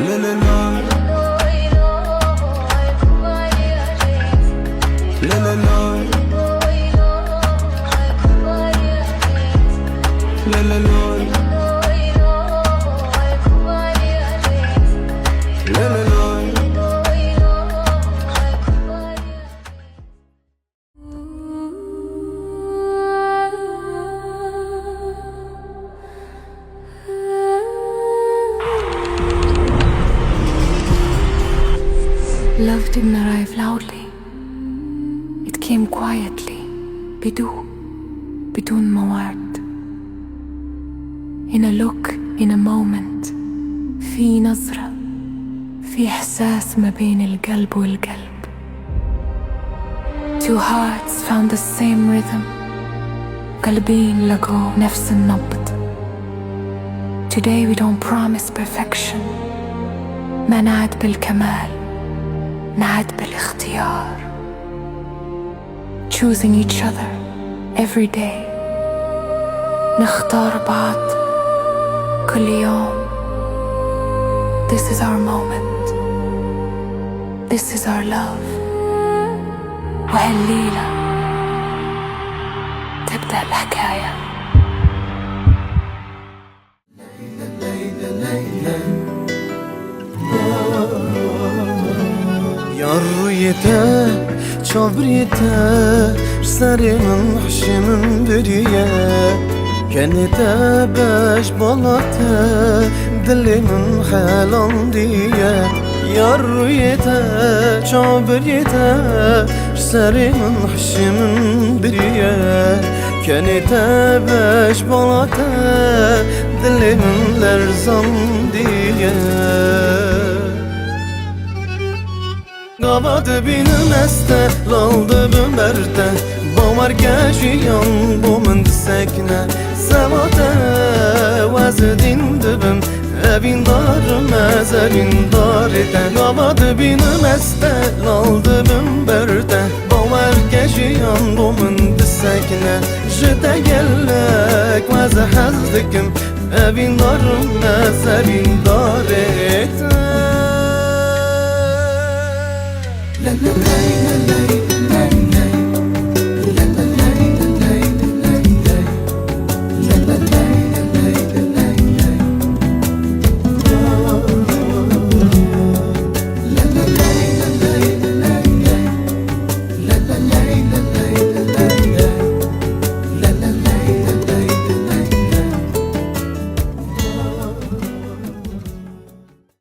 la la la, la la la, la la la, la la la. Love didn't arrive loudly. It came quietly, بدون موعد. In a look, in a moment. في نظرة، في إحساس ما بين القلب والقلب. Two hearts found the same rhythm. قلبين لقوا نفس النبض. Today we don't promise perfection. ما نعد بالكمال، نعد بالاختيار. Choosing each other every day. نختار بعض كل يوم. This is our moment. This is our love. وهالليلة تبدأ الحكاية. ياريته شابريته سري من حشي من بريه كانت باش بلاته دلي من حالم ديه ياريته شابريته سري من حشي من بريه كانت باش بلاته دلي من لرزم ديه Gavadı benim este, laldı bu merte Bamar geçiyan bu mend sekne Semate vazedin dibim Evin darım ezelin darite Gavadı benim este, laldı bu merte